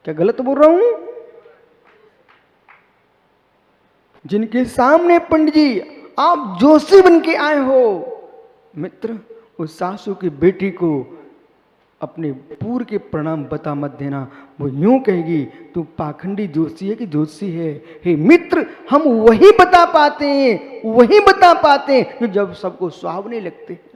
क्या गलत बोल रहा हूं? जिनके सामने पंडित जी आप जोशी बन के आए हो, मित्र, उस सासू की बेटी को अपने पूर्व के प्रणाम बता मत देना। वो यूं कहेगी तू पाखंडी जोशी है कि जोशी है। हे मित्र, हम वही बता पाते हैं, वही बता पाते हैं जो जब सबको सुहावने लगते हैं।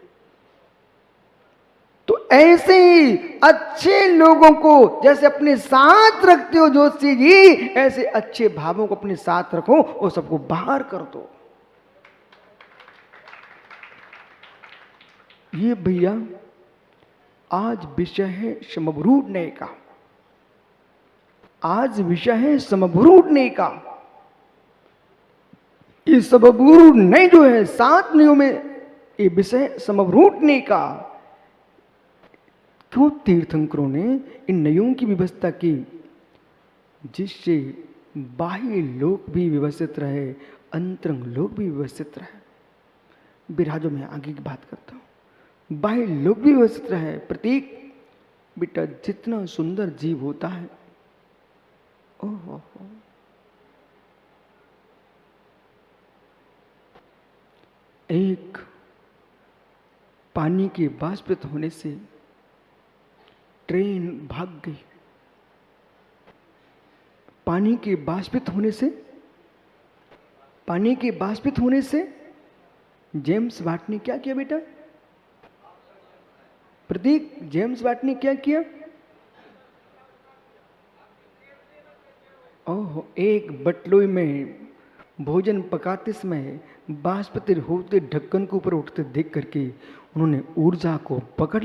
तो ऐसे ही अच्छे लोगों को जैसे अपने साथ रखते हो जोशी जी, ऐसे अच्छे भावों को अपने साथ रखो और सबको बाहर कर दो। ये भैया आज विषय है समभ्रूढ़ने का। आज विषय है समभ्रूढ़ने का। ये समभ्रूढ़ जो है 7 नयों में ये विषय समभ्रूढ़ने का। क्यों तीर्थंकरों ने इन नयों की व्यवस्था की? जिससे बाह्य लोक भी व्यवस्थित रहे, अंतरंग लोक भी व्यवस्थित रहे। बिराजो मैं आगे की बात करता हूं। बाह्य लोक भी व्यवस्थित रहे। प्रतीक बेटा जितना सुंदर जीव होता है, ओहो, एक पानी के बाष्पित होने से ट्रेन भाग गई। पानी के बाष्पित होने से जेम्स वाट ने क्या किया बेटा? प्रतीक, जेम्स वाट ने क्या किया? ओह, एक बटलोई में भोजन पकाते समय बाष्पतिर होते ढक्कन के ऊपर उठते देख करके उन्होंने ऊर्जा को पकड़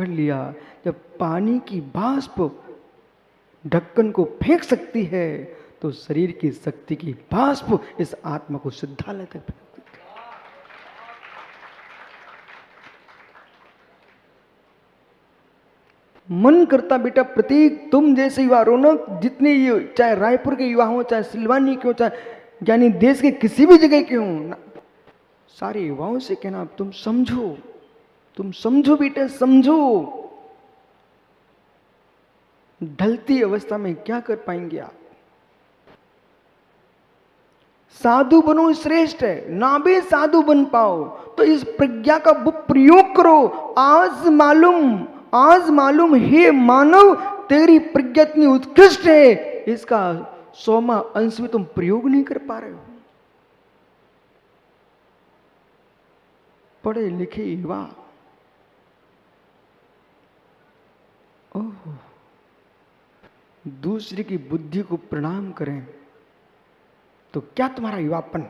लिया। जब पानी की बाष्प ढक्कन को फेंक सकती है तो शरीर की शक्ति की बाष्प इस आत्मा को सिद्धालय तक फेंक देती है। मन करता बेटा प्रतीक तुम जैसे युवा रौनक, जितने ये चाहे रायपुर के युवा हो, चाहे सिलवानी के हो, चाहे यानी देश के किसी भी जगह के हो, सारे युवाओं से कहना तुम समझो बेटा, समझो। ढलती अवस्था में क्या कर पाएंगे आप? साधु बनो श्रेष्ठ है, ना भी साधु बन पाओ तो इस प्रज्ञा का प्रयोग करो। आज मालूम हे मानव, तेरी प्रज्ञा इतनी उत्कृष्ट है, इसका 100वां अंश भी तुम प्रयोग नहीं कर पा रहे हो। पढ़े लिखे युवा, ओह, दूसरे की बुद्धि को प्रणाम करें तो क्या तुम्हारा युवापन?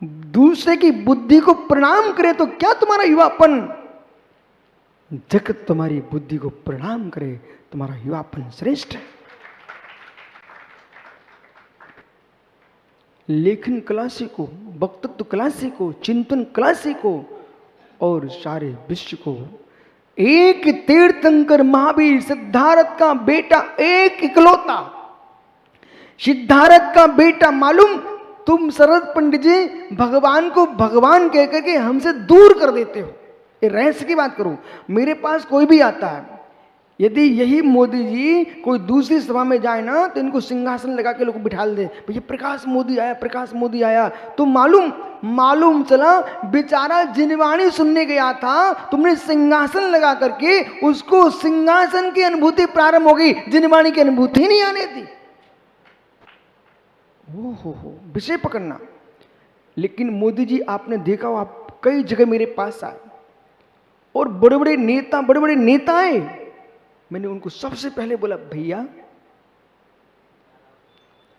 दूसरे की बुद्धि को प्रणाम करे तो क्या तुम्हारा युवापन? जगत तुम्हारी बुद्धि को प्रणाम करे, तुम्हारा युवापन श्रेष्ठ है। लेखन कला सीखो, वक्तृत्व कला सीखो, चिंतन कला सीखो और सारे विश्व को एक तीर्थंकर महावीर सिद्धार्थ का बेटा, एक इकलौता सिद्धार्थ का बेटा, मालूम तुम शरद पंडित जी भगवान को भगवान कह करके हमसे दूर कर देते हो। ये रहस्य की बात करूं, मेरे पास कोई भी आता है, यदि यही मोदी जी कोई दूसरी सभा में जाए ना तो इनको सिंहासन लगा के लोग बिठा दे, भैया प्रकाश मोदी आया, तो मालूम चला बेचारा जिनवाणी सुनने गया था, तुमने सिंहासन लगा करके उसको सिंहासन की अनुभूति प्रारंभ हो गई, जिनवाणी की अनुभूति नहीं आने दी। हो विषय पकड़ना। लेकिन मोदी जी आपने देखा हो, आप कई जगह मेरे पास आए और बड़े बड़े नेता आए, मैंने उनको सबसे पहले बोला भैया,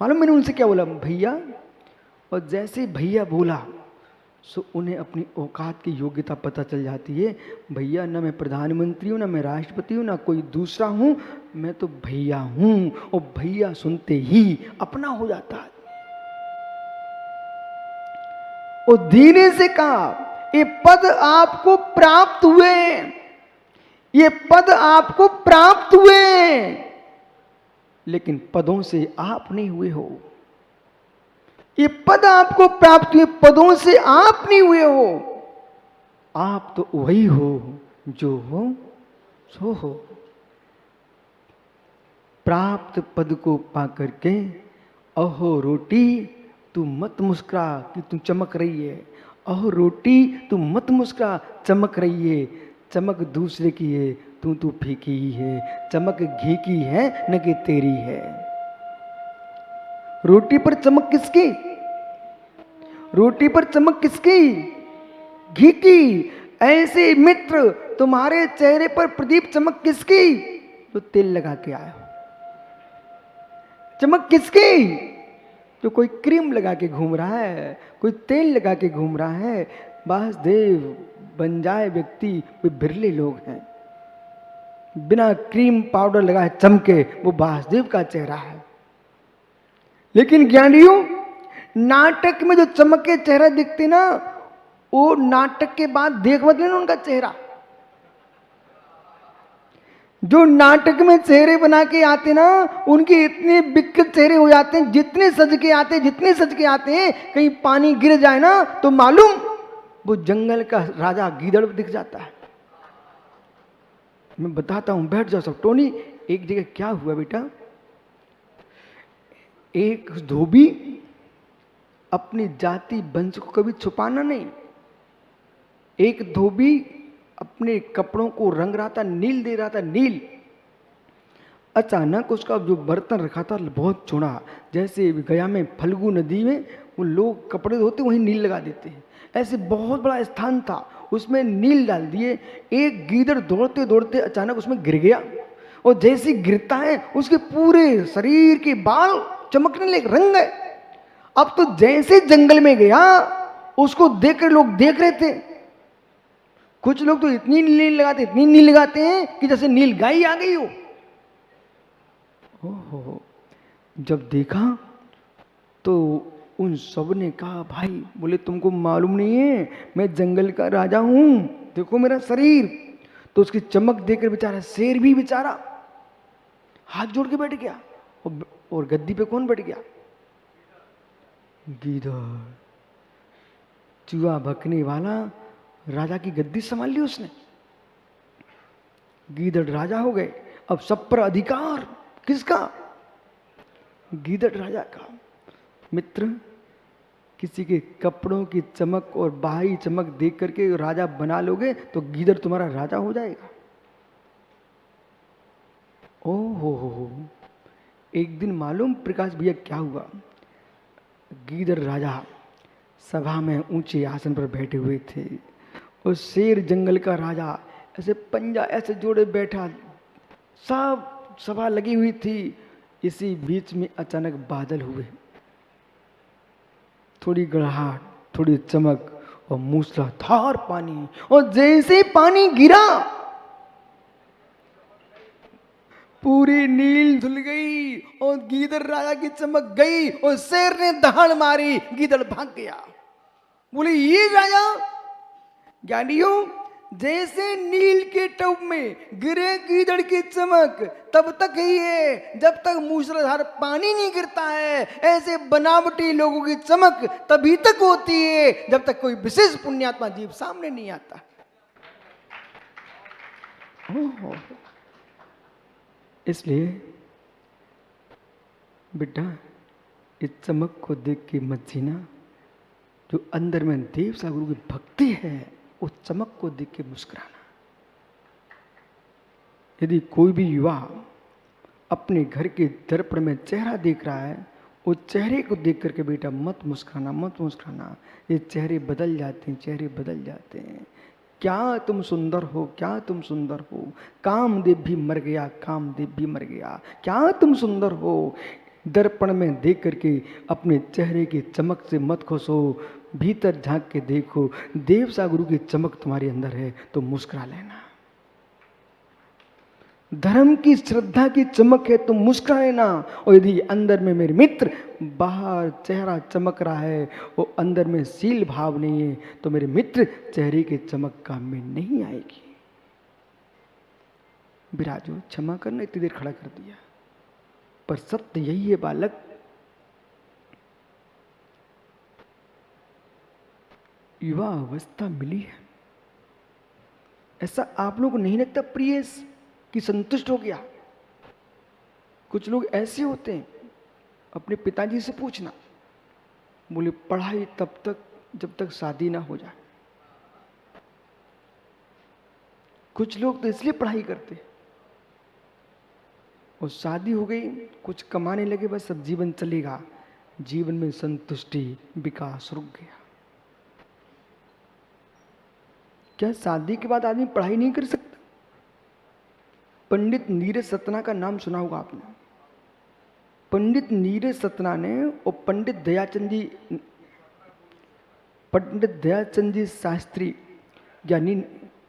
मालूम मैंने उनसे क्या बोला? भैया। और जैसे भैया बोला सो उन्हें अपनी औकात की योग्यता पता चल जाती है। भैया, ना मैं प्रधानमंत्री हूँ, ना मैं राष्ट्रपति हूँ, ना कोई दूसरा हूँ, मैं तो भैया हूँ। और भैया सुनते ही अपना हो जाता है। और धीरे से कहा, ये पद आपको प्राप्त हुए, ये पद आपको प्राप्त हुए, लेकिन पदों से आप नहीं हुए हो। ये पद आपको प्राप्त हुए, पदों से आप नहीं हुए हो। आप तो वही हो जो हो सो हो। प्राप्त पद को पा करके अहो रोटी तू मत मुस्कुरा कि तू चमक रही है, अहो रोटी तू मत मुस्कुरा चमक रही है, चमक दूसरे की है तू फीकी ही है, चमक घी की है न कि तेरी है। रोटी पर चमक किसकी? रोटी पर चमक किसकी? घी की। ऐसे मित्र तुम्हारे चेहरे पर प्रदीप चमक किसकी? जो तेल लगा के आया। चमक किसकी? जो कोई क्रीम लगा के घूम रहा है, कोई तेल लगा के घूम रहा है। वासुदेव बन जाए व्यक्ति वे बिरले लोग हैं। बिना क्रीम पाउडर लगाए चमके वो वासुदेव का चेहरा है। लेकिन ज्ञानियों, नाटक में जो चमक के चेहरा दिखते ना, वो नाटक के बाद देख मत लेना उनका चेहरा। जो नाटक में चेहरे बना के आते ना, उनके इतने विकृत चेहरे हो जाते हैं, जितने सज के आते हैं, कहीं पानी गिर जाए ना तो मालूम वो जंगल का राजा गीदड़ दिख जाता है। मैं बताता हूं, बैठ जाओ सब। टोनी, एक जगह क्या हुआ बेटा, एक धोबी अपनी जाति वंश को कभी छुपाना नहीं। एक धोबी अपने कपड़ों को रंग रहा था, नील दे रहा था, नील। अचानक उसका जो बर्तन रखा था बहुत चौड़ा, जैसे गया में फल्गु नदी में वो लोग कपड़े धोते वहीं नील लगा देते हैं, ऐसे बहुत बड़ा स्थान था, उसमें नील डाल दिए। एक गीदड़ दौड़ते दौड़ते अचानक उसमें गिर गया, और जैसे गिरता है उसके पूरे शरीर के बाल चमकने लगे, रंग गए। अब तो जैसे जंगल में गया, उसको देखकर लोग देख रहे थे। कुछ लोग तो इतनी नील लगाते हैं कि जैसे नील गाय आ गई हो। ओहो, जब देखा तो उन सब ने कहा, भाई, बोले तुमको मालूम नहीं है मैं जंगल का राजा हूं, देखो मेरा शरीर। तो उसकी चमक देखकर बेचारा शेर भी बेचारा हाथ जोड़ के बैठ गया। और गद्दी पे कौन बैठ गया? गीदड़। चूहा भकने वाला राजा की गद्दी संभाल ली उसने। गीदड़ राजा हो गए। अब सब पर अधिकार किसका? गीदड़ राजा का। मित्र, किसी के कपड़ों की चमक और बाहरी चमक देख करके राजा बना लोगे तो गीदड़ तुम्हारा राजा हो जाएगा। ओहो, एक दिन मालूम प्रकाश भैया क्या हुआ? गीदड़ राजा सभा में ऊंचे आसन पर बैठे हुए थे, और शेर जंगल का राजा ऐसे पंजा ऐसे जोड़े बैठा, सब सभा लगी हुई थी। इसी बीच में अचानक बादल हुए, थोड़ी गड़ाहट, थोड़ी चमक और मूसलाधार पानी। और जैसे पानी गिरा, पूरी नील धुल गई और गीदड़ राजा की चमक गई, और शेर ने दहाड़ मारी, गीदड़ भाग गया। बोले, ये राजा। ज्ञानियों, जैसे नील के टब में गिरे गीदड़ की चमक तब तक ही है जब तक मूसलाधार पानी नहीं गिरता है। ऐसे बनावटी लोगों की चमक तभी तक होती है जब तक कोई विशेष पुण्यात्मा जीव सामने नहीं आता। इसलिए बेटा, इस चमक को देख के मत जीना। जो अंदर में देव सागुरु की भक्ति है, उस चमक को देख के मुस्कुराना। यदि कोई भी युवा अपने घर के दर्पण में चेहरा देख रहा है, उस चेहरे को देख करके बेटा मत मुस्कुराना, मत मुस्कुराना। ये चेहरे बदल जाते हैं, चेहरे बदल जाते हैं। क्या तुम सुंदर हो, क्या तुम सुंदर हो। कामदेव भी मर गया, कामदेव भी मर गया। क्या तुम सुंदर हो। दर्पण में देख करके अपने चेहरे की चमक से मत खुश हो, भीतर झांक के देखो। देव सागुरु की चमक तुम्हारे अंदर है तो मुस्कुरा लेना। धर्म की, श्रद्धा की चमक है तो मुस्कुरा लेना। और यदि अंदर में मेरे मित्र बाहर चेहरा चमक रहा है, वो अंदर में शील भाव नहीं है, तो मेरे मित्र चेहरे की चमक काम में नहीं आएगी। विराजो, क्षमा करना इतनी देर खड़ा कर दिया, पर सत्य यही है बालक। युवा अवस्था मिली है, ऐसा आप लोगों को नहीं लगता प्रिय कि संतुष्ट हो गया? कुछ लोग ऐसे होते हैं, अपने पिताजी से पूछना, बोले पढ़ाई तब तक जब तक शादी ना हो जाए। कुछ लोग तो इसलिए पढ़ाई करते हैं, और शादी हो गई, कुछ कमाने लगे, बस अब जीवन चलेगा, जीवन में संतुष्टि, विकास रुक गया। क्या शादी के बाद आदमी पढ़ाई नहीं कर सकता? पंडित नीरज सतना का नाम सुना होगा आपने। पंडित नीरज सतना ने और पंडित दयाचंद जी शास्त्री यानी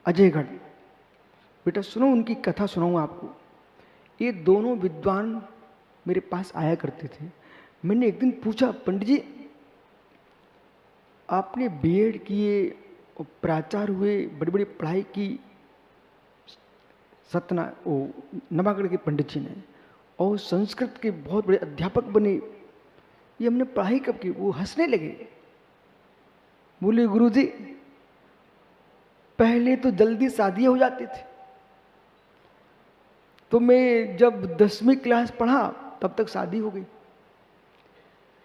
अजयगढ़, बेटा सुनो, उनकी कथा सुनाऊंगा आपको। ये दोनों विद्वान मेरे पास आया करते थे। मैंने एक दिन पूछा, पंडित जी आपने बीएड किए और प्राचार्य हुए, बड़ी बड़ी पढ़ाई की, सतना ओ नवागढ़ के पंडित जी ने, और संस्कृत के बहुत बड़े अध्यापक बने, ये हमने पढ़ाई कब की? वो हंसने लगे, बोले गुरुजी पहले तो जल्दी शादियां हो जाती थी, तो मैं जब 10वीं क्लास पढ़ा तब तक शादी हो गई।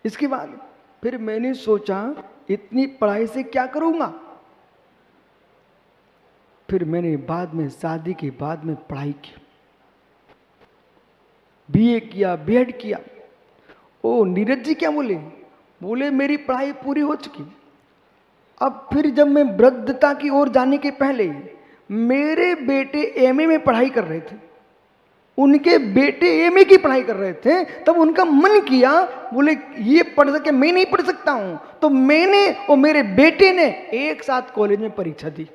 इसके बाद फिर मैंने सोचा इतनी पढ़ाई से क्या करूंगा, फिर मैंने बाद में शादी के बाद में पढ़ाई की, बीए किया, बीएड किया। ओ नीरज जी क्या बोले? बोले मेरी पढ़ाई पूरी हो चुकी। अब फिर जब मैं वृद्धता की ओर जाने के पहले, मेरे बेटे एमए में पढ़ाई कर रहे थे, उनके बेटे एमए की पढ़ाई कर रहे थे, तब उनका मन किया, बोले ये पढ़ सके, मैं नहीं पढ़ सकता हूं, तो मैंने और मेरे बेटे ने एक साथ कॉलेज में परीक्षा दी।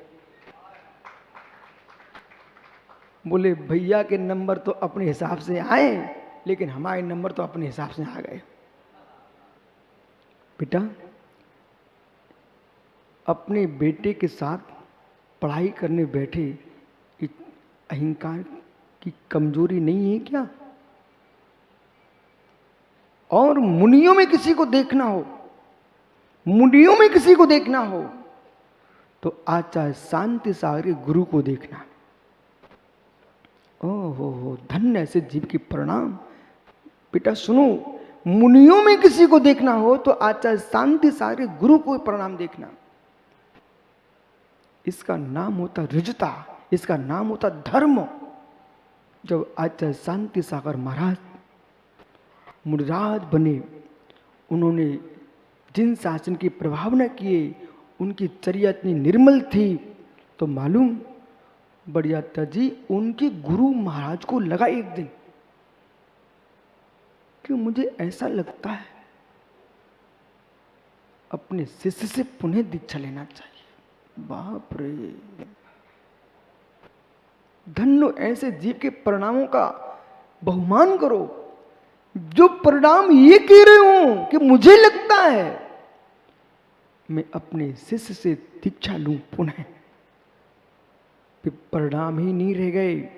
बोले भैया के नंबर तो अपने हिसाब से आए, लेकिन हमारे नंबर तो अपने हिसाब से आ गए। बेटा अपने बेटे के साथ पढ़ाई करने बैठे, अहंकार की कमजोरी नहीं है क्या? और मुनियों में किसी को देखना हो, मुनियों में किसी को देखना हो तो आचार्य शांति सागर गुरु को देखना। ओहो धन्य ऐसे जीव की प्रणाम। बेटा सुनो, मुनियों में किसी को देखना हो तो आचार्य शांति सागर गुरु को प्रणाम देखना। इसका नाम होता ऋजुता, इसका नाम होता धर्म। जब आचार्य शांति सागर महाराज मुनिराज बने, उन्होंने जिन शासन के प्रभाव न किए, उनकी चर्या इतनी निर्मल थी, तो मालूम बड़ियाता जी उनके गुरु महाराज को लगा एक दिन कि मुझे ऐसा लगता है अपने शिष्य से पुनः दीक्षा लेना चाहिए। बाप रे, धन्य ऐसे जीव के परिणामों का बहुमान करो, जो परिणाम ये कह रहे हो कि मुझे लगता है मैं अपने शिष्य से दीक्षा लूं पुनः, फिर परिणाम ही नहीं रह गए।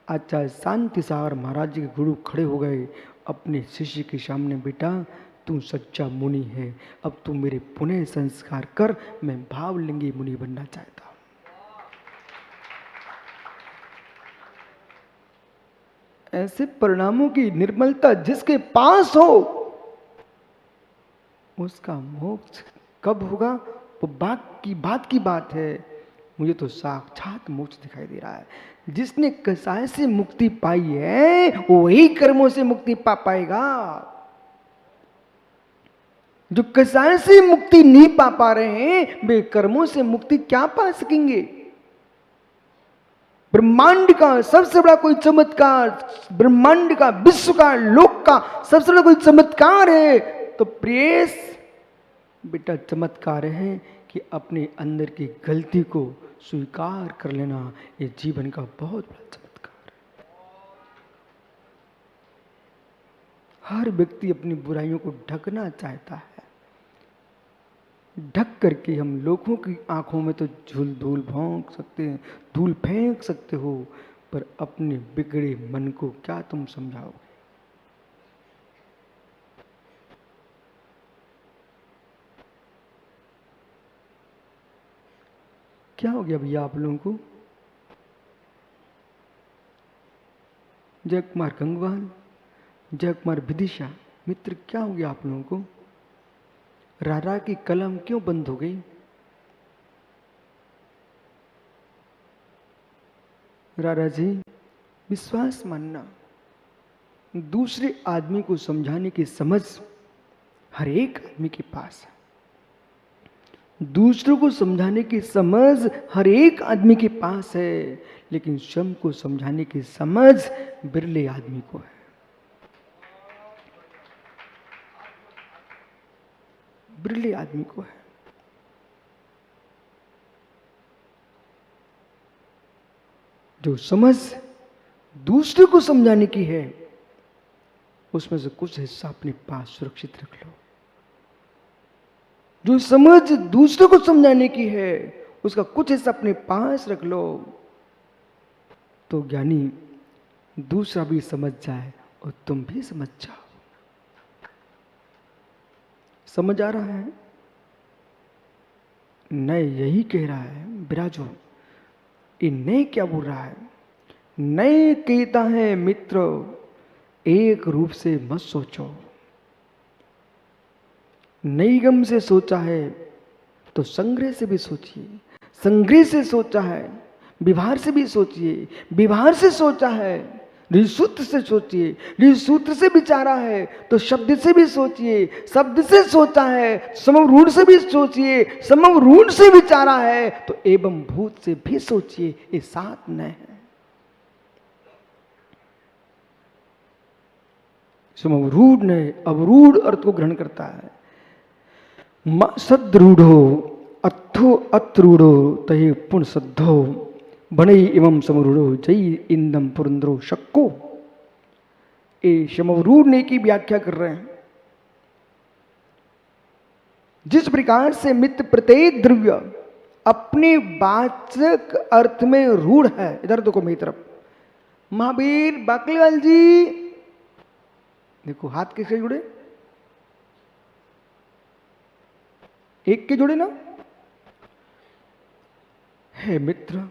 आचार्य शांति सागर महाराज जी के गुरु खड़े हो गए अपने शिष्य के सामने, बेटा तू सच्चा मुनि है, अब तू मेरे पुनः संस्कार कर, मैं भावलिंगी मुनि बनना चाहता हूं। ऐसे परिणामों की निर्मलता जिसके पास हो, उसका मोक्ष कब होगा वो बात की बात है। मुझे तो साक्षात मोक्ष दिखाई दे रहा है। जिसने कसाय से मुक्ति पाई है वही कर्मों से मुक्ति पा पाएगा। जो कसाय से मुक्ति नहीं पा रहे हैं वे कर्मों से मुक्ति क्या पा सकेंगे? ब्रह्मांड का सबसे बड़ा कोई चमत्कार, ब्रह्मांड का, विश्व का, लोक का सबसे बड़ा कोई चमत्कार है तो प्रियस बेटा चमत्कार है कि अपने अंदर की गलती को स्वीकार कर लेना। ये जीवन का बहुत बड़ा चमत्कार है। हर व्यक्ति अपनी बुराइयों को ढकना चाहता है, ढक करके हम लोगों की आंखों में तो धूल भोंक सकते हैं, धूल फेंक सकते हो, पर अपने बिगड़े मन को क्या तुम समझाओगे? क्या हो गया भैया आप लोगों को? जय कुमार गंगवाल, जय कुमार विदिशा। मित्र क्या हो गया आप लोगों को? रारा की कलम क्यों बंद हो गई? रारा जी, विश्वास मानना, दूसरे आदमी को समझाने की समझ हर एक आदमी के पास है। दूसरों को समझाने की समझ हर एक आदमी के पास है, लेकिन स्वयं को समझाने की समझ बिरले आदमी को है। बिरले आदमी को है। जो समझ दूसरे को समझाने की है, उसमें से कुछ हिस्सा अपने पास सुरक्षित रख लो। जो समझ दूसरे को समझाने की है, उसका कुछ हिस्सा अपने पास रख लो, तो ज्ञानी दूसरा भी समझ जाए और तुम भी समझ जाओ। समझ आ रहा है? नए यही कह रहा है, विराजो। ये नए क्या बोल रहा है? नए कहता है मित्र, एक रूप से मत सोचो। निगम से सोचा है तो संग्रह से भी सोचिए, संग्रह से सोचा है विभार से भी सोचिए, विभार से सोचा है ऋसूत्र से सोचिए, ऋसूत्र से विचारा है तो शब्द से भी सोचिए, शब्द से सोचा है समरूढ़ से भी सोचिए, समरूढ़ से विचारा है तो एवं भूत से भी सोचिए। ये 7 नए हैं। समरूढ़ ने अवरूढ़ अर्थ को ग्रहण करता है। सद्रूढ़ो अर्थो अत्रूढ़ो तहे पुण्य सद्धो बने एवं समरूढ़ो जय इंदम पुरंदरो शक्को। ए समरूढ़ ने की व्याख्या कर रहे हैं। जिस प्रकार से मित्र प्रत्येक द्रव्य अपने वाचक अर्थ में रूढ़ है, इधर देखो मेरी तरफ, महावीर बाकलीवाल जी देखो, हाथ किससे जुड़े? एक के जुड़े ना। हे मित्र,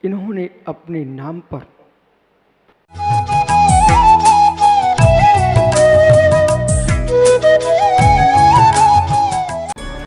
इन्होंने अपने नाम पर